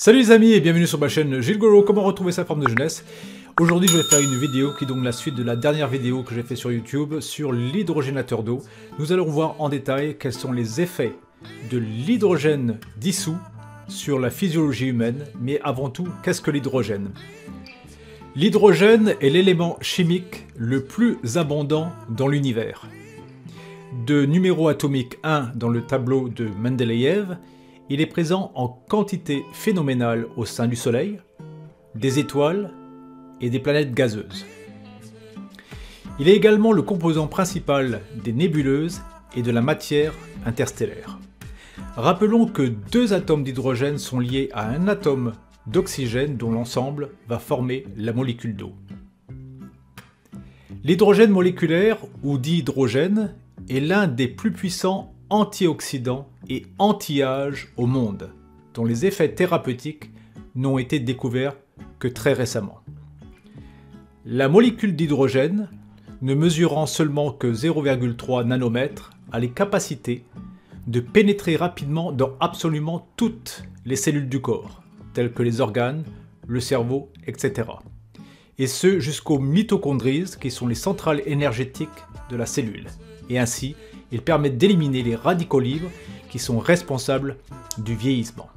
Salut les amis et bienvenue sur ma chaîne Gilles Golo, comment retrouver sa forme de jeunesse. Aujourd'hui je vais faire une vidéo qui est donc la suite de la dernière vidéo que j'ai fait sur YouTube sur l'hydrogénateur d'eau. Nous allons voir en détail quels sont les effets de l'hydrogène dissous sur la physiologie humaine, mais avant tout, qu'est-ce que l'hydrogène? L'hydrogène est l'élément chimique le plus abondant dans l'univers. De numéro atomique 1 dans le tableau de Mendeleïev, il est présent en quantité phénoménale au sein du Soleil, des étoiles et des planètes gazeuses. Il est également le composant principal des nébuleuses et de la matière interstellaire. Rappelons que deux atomes d'hydrogène sont liés à un atome d'oxygène dont l'ensemble va former la molécule d'eau. L'hydrogène moléculaire, ou dihydrogène, est l'un des plus puissants antioxydants et anti-âge au monde, dont les effets thérapeutiques n'ont été découverts que très récemment. La molécule d'hydrogène, ne mesurant seulement que 0,3 nanomètres, a les capacités de pénétrer rapidement dans absolument toutes les cellules du corps, telles que les organes, le cerveau, etc. Et ce jusqu'aux mitochondries, qui sont les centrales énergétiques de la cellule. Et ainsi, il permet d'éliminer les radicaux libres qui sont responsables du vieillissement.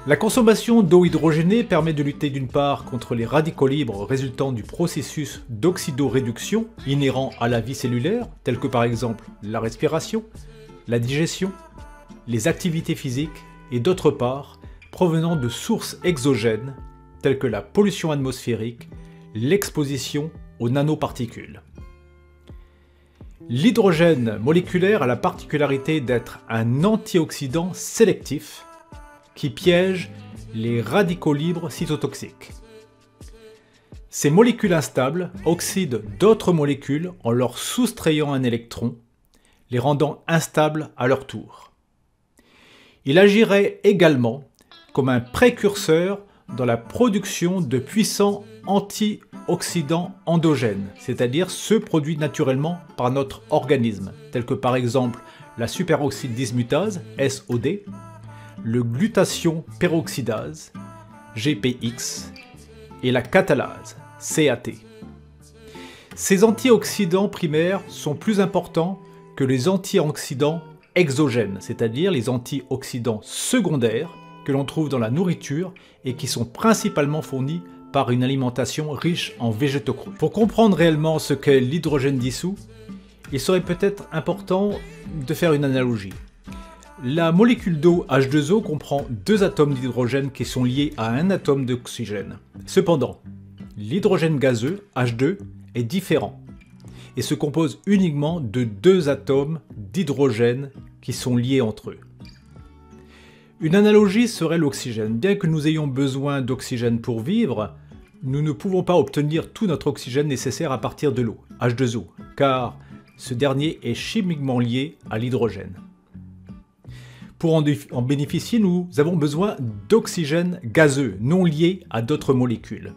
La consommation d'eau hydrogénée permet de lutter d'une part contre les radicaux libres résultant du processus d'oxydoréduction inhérent à la vie cellulaire, tels que par exemple la respiration, la digestion, les activités physiques, et d'autre part provenant de sources exogènes telles que la pollution atmosphérique, l'exposition aux nanoparticules. L'hydrogène moléculaire a la particularité d'être un antioxydant sélectif qui piège les radicaux libres cytotoxiques. Ces molécules instables oxydent d'autres molécules en leur soustrayant un électron, les rendant instables à leur tour. Il agirait également comme un précurseur dans la production de puissants antioxydants endogènes, c'est-à-dire ceux produits naturellement par notre organisme, tels que par exemple la superoxyde dismutase, SOD, le glutathion peroxydase, GPX, et la catalase, CAT. Ces antioxydants primaires sont plus importants que les antioxydants exogènes, c'est-à-dire les antioxydants secondaires que l'on trouve dans la nourriture et qui sont principalement fournis par une alimentation riche en végétaux crus. Pour comprendre réellement ce qu'est l'hydrogène dissous, il serait peut-être important de faire une analogie. La molécule d'eau H2O comprend deux atomes d'hydrogène qui sont liés à un atome d'oxygène. Cependant, l'hydrogène gazeux, H2, est différent et se compose uniquement de deux atomes d'hydrogène qui sont liés entre eux. Une analogie serait l'oxygène. Bien que nous ayons besoin d'oxygène pour vivre, nous ne pouvons pas obtenir tout notre oxygène nécessaire à partir de l'eau, H2O, car ce dernier est chimiquement lié à l'hydrogène. Pour en bénéficier, nous avons besoin d'oxygène gazeux, non lié à d'autres molécules.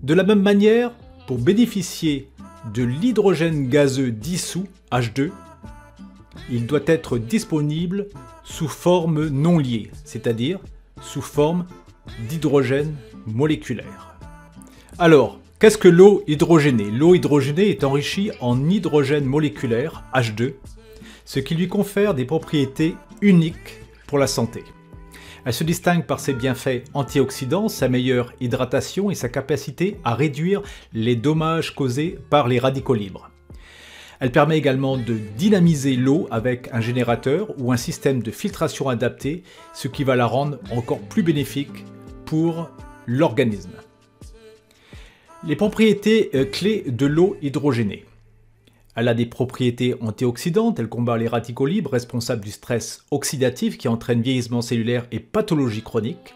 De la même manière, pour bénéficier de l'hydrogène gazeux dissous, H2, il doit être disponible sous forme non liée, c'est-à-dire sous forme d'hydrogène moléculaire. Alors, qu'est-ce que l'eau hydrogénée? L'eau hydrogénée est enrichie en hydrogène moléculaire, H2, ce qui lui confère des propriétés uniques pour la santé. Elle se distingue par ses bienfaits antioxydants, sa meilleure hydratation et sa capacité à réduire les dommages causés par les radicaux libres. Elle permet également de dynamiser l'eau avec un générateur ou un système de filtration adapté, ce qui va la rendre encore plus bénéfique pour l'organisme. Les propriétés clés de l'eau hydrogénée. Elle a des propriétés antioxydantes, elle combat les radicaux libres responsables du stress oxydatif qui entraîne vieillissement cellulaire et pathologie chronique.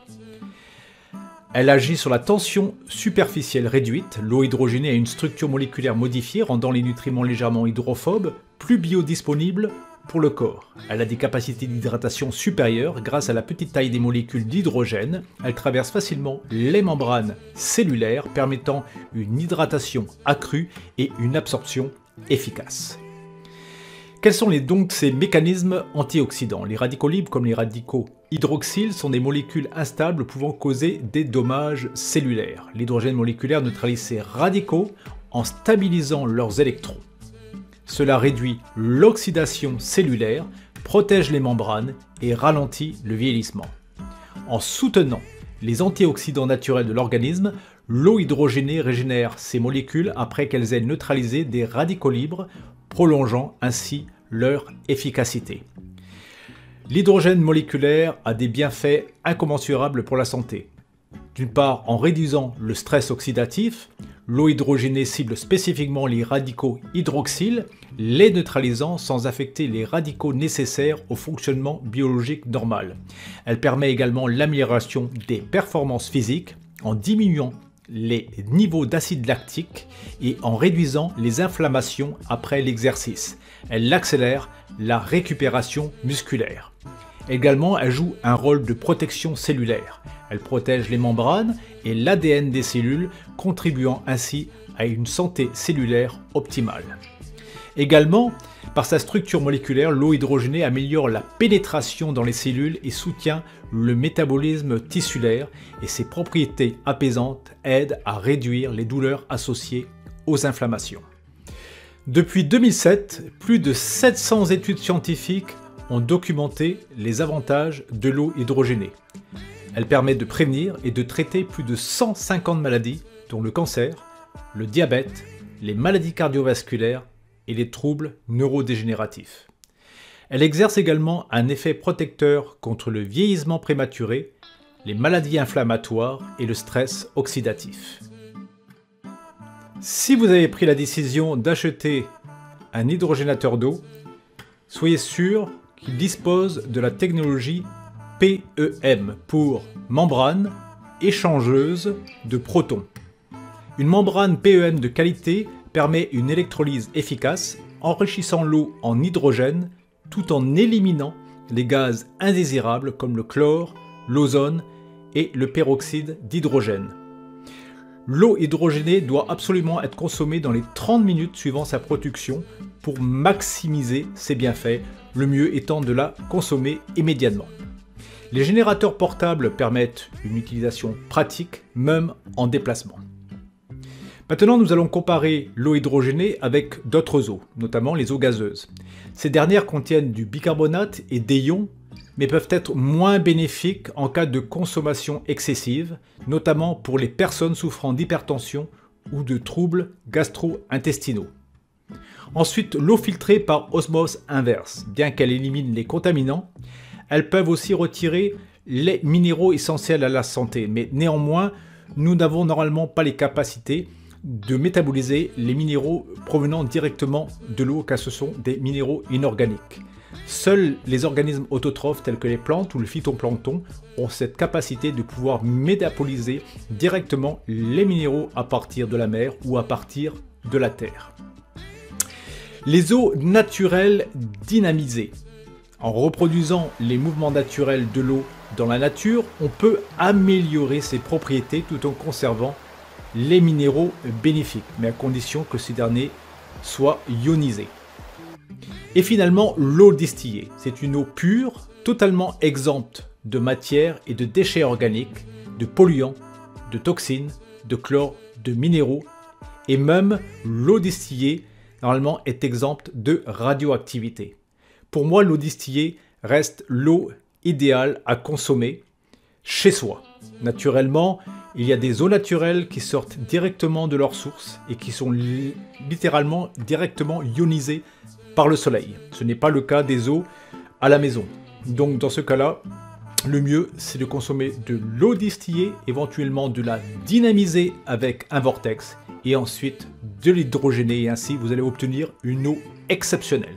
Elle agit sur la tension superficielle réduite. L'eau hydrogénée a une structure moléculaire modifiée, rendant les nutriments légèrement hydrophobes, plus biodisponibles pour le corps. Elle a des capacités d'hydratation supérieures grâce à la petite taille des molécules d'hydrogène. Elle traverse facilement les membranes cellulaires, permettant une hydratation accrue et une absorption efficace. Quels sont donc ces mécanismes antioxydants? Les radicaux libres, comme les radicaux hydroxyles, sont des molécules instables pouvant causer des dommages cellulaires. L'hydrogène moléculaire neutralise ces radicaux en stabilisant leurs électrons. Cela réduit l'oxydation cellulaire, protège les membranes et ralentit le vieillissement. En soutenant les antioxydants naturels de l'organisme, l'eau hydrogénée régénère ces molécules après qu'elles aient neutralisé des radicaux libres, prolongeant ainsi leur efficacité. L'hydrogène moléculaire a des bienfaits incommensurables pour la santé. D'une part, en réduisant le stress oxydatif, l'eau hydrogénée cible spécifiquement les radicaux hydroxyles, les neutralisant sans affecter les radicaux nécessaires au fonctionnement biologique normal. Elle permet également l'amélioration des performances physiques en diminuant les niveaux d'acide lactique et en réduisant les inflammations après l'exercice. Elle accélère la récupération musculaire. Également, elle joue un rôle de protection cellulaire. Elle protège les membranes et l'ADN des cellules, contribuant ainsi à une santé cellulaire optimale. Également, par sa structure moléculaire, l'eau hydrogénée améliore la pénétration dans les cellules et soutient le métabolisme tissulaire, et ses propriétés apaisantes aident à réduire les douleurs associées aux inflammations. Depuis 2007, plus de 700 études scientifiques ont documenté les avantages de l'eau hydrogénée. Elle permet de prévenir et de traiter plus de 150 maladies, dont le cancer, le diabète, les maladies cardiovasculaires et les troubles neurodégénératifs. Elle exerce également un effet protecteur contre le vieillissement prématuré, les maladies inflammatoires et le stress oxydatif. Si vous avez pris la décision d'acheter un hydrogénateur d'eau, soyez sûr qu'il dispose de la technologie PEM pour membrane échangeuse de protons. Une membrane PEM de qualité permet une électrolyse efficace, enrichissant l'eau en hydrogène tout en éliminant les gaz indésirables comme le chlore, l'ozone et le peroxyde d'hydrogène. L'eau hydrogénée doit absolument être consommée dans les 30 minutes suivant sa production pour maximiser ses bienfaits, le mieux étant de la consommer immédiatement. Les générateurs portables permettent une utilisation pratique, même en déplacement. Maintenant, nous allons comparer l'eau hydrogénée avec d'autres eaux, notamment les eaux gazeuses. Ces dernières contiennent du bicarbonate et des ions, mais peuvent être moins bénéfiques en cas de consommation excessive, notamment pour les personnes souffrant d'hypertension ou de troubles gastro-intestinaux. Ensuite, l'eau filtrée par osmose inverse. Bien qu'elle élimine les contaminants, elles peuvent aussi retirer les minéraux essentiels à la santé, mais néanmoins, nous n'avons normalement pas les capacités de métaboliser les minéraux provenant directement de l'eau, car ce sont des minéraux inorganiques. Seuls les organismes autotrophes tels que les plantes ou le phytoplancton ont cette capacité de pouvoir métaboliser directement les minéraux à partir de la mer ou à partir de la terre. Les eaux naturelles dynamisées. En reproduisant les mouvements naturels de l'eau dans la nature, on peut améliorer ses propriétés tout en conservant les minéraux bénéfiques, mais à condition que ces derniers soient ionisés. Et finalement, l'eau distillée. C'est une eau pure, totalement exempte de matière et de déchets organiques, de polluants, de toxines, de chlore, de minéraux, et même l'eau distillée, normalement, est exempte de radioactivité. Pour moi, l'eau distillée reste l'eau idéale à consommer chez soi. Naturellement, il y a des eaux naturelles qui sortent directement de leur source et qui sont littéralement directement ionisées par le soleil. Ce n'est pas le cas des eaux à la maison. Donc dans ce cas-là, le mieux c'est de consommer de l'eau distillée, éventuellement de la dynamiser avec un vortex et ensuite de l'hydrogéner, et ainsi vous allez obtenir une eau exceptionnelle.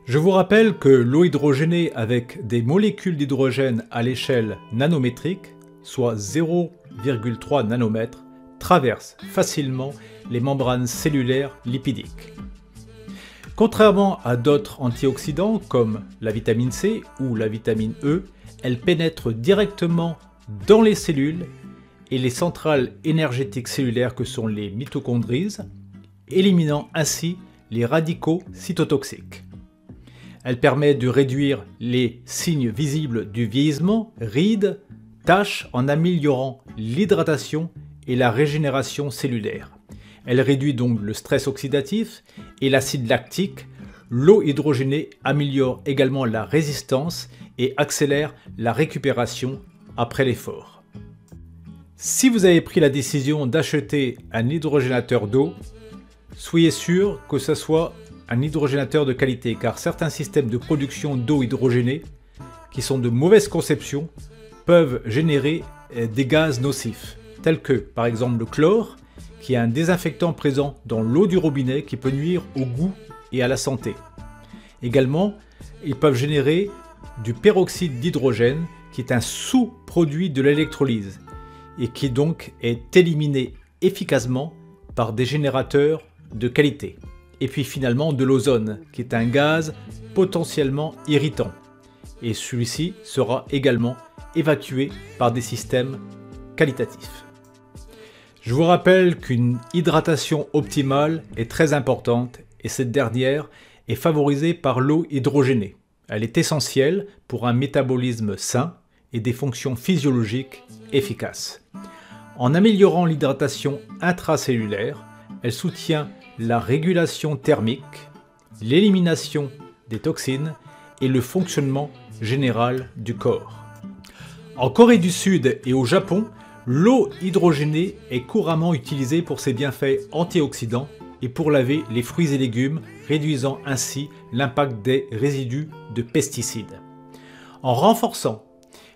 Je vous rappelle que l'eau hydrogénée avec des molécules d'hydrogène à l'échelle nanométrique, soit 0,3 nanomètres, traverse facilement les membranes cellulaires lipidiques. Contrairement à d'autres antioxydants comme la vitamine C ou la vitamine E, elle pénètre directement dans les cellules et les centrales énergétiques cellulaires que sont les mitochondries, éliminant ainsi les radicaux cytotoxiques. Elle permet de réduire les signes visibles du vieillissement, rides, taches, en améliorant l'hydratation et la régénération cellulaire. Elle réduit donc le stress oxydatif et l'acide lactique. L'eau hydrogénée améliore également la résistance et accélère la récupération après l'effort. Si vous avez pris la décision d'acheter un hydrogénateur d'eau, soyez sûr que ce soit un hydrogénateur de qualité, car certains systèmes de production d'eau hydrogénée, qui sont de mauvaise conception, peuvent générer des gaz nocifs, tels que par exemple le chlore, qui est un désinfectant présent dans l'eau du robinet qui peut nuire au goût et à la santé. Également, ils peuvent générer du peroxyde d'hydrogène, qui est un sous-produit de l'électrolyse, et qui donc est éliminé efficacement par des générateurs de qualité. Et puis finalement de l'ozone, qui est un gaz potentiellement irritant. Et celui-ci sera également évacué par des systèmes qualitatifs. Je vous rappelle qu'une hydratation optimale est très importante et cette dernière est favorisée par l'eau hydrogénée. Elle est essentielle pour un métabolisme sain et des fonctions physiologiques efficaces. En améliorant l'hydratation intracellulaire, elle soutient la régulation thermique, l'élimination des toxines et le fonctionnement général du corps. En Corée du Sud et au Japon, l'eau hydrogénée est couramment utilisée pour ses bienfaits antioxydants et pour laver les fruits et légumes, réduisant ainsi l'impact des résidus de pesticides. En renforçant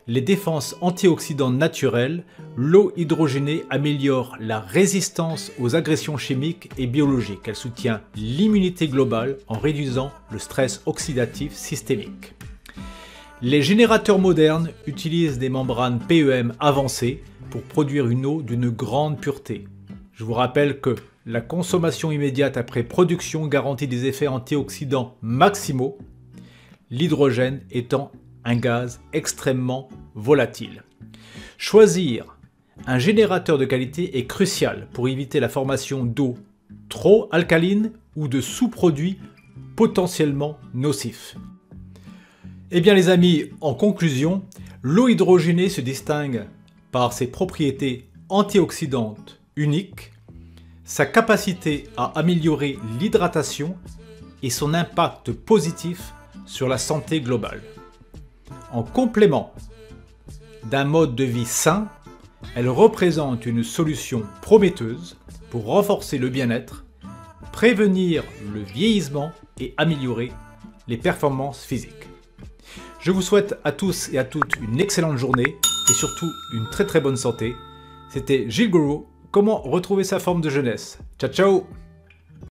les défenses antioxydantes naturelles, l'eau hydrogénée améliore la résistance aux agressions chimiques et biologiques. Elle soutient l'immunité globale en réduisant le stress oxydatif systémique. Les générateurs modernes utilisent des membranes PEM avancées pour produire une eau d'une grande pureté. Je vous rappelle que la consommation immédiate après production garantit des effets antioxydants maximaux, l'hydrogène étant un gaz extrêmement volatile. Choisir un générateur de qualité est crucial pour éviter la formation d'eau trop alcaline ou de sous-produits potentiellement nocifs. Eh bien les amis, en conclusion, l'eau hydrogénée se distingue par ses propriétés antioxydantes uniques, sa capacité à améliorer l'hydratation et son impact positif sur la santé globale. En complément d'un mode de vie sain, elle représente une solution prometteuse pour renforcer le bien-être, prévenir le vieillissement et améliorer les performances physiques. Je vous souhaite à tous et à toutes une excellente journée et surtout une très bonne santé. C'était Gilles Gouraud. Comment retrouver sa forme de jeunesse? Ciao ciao!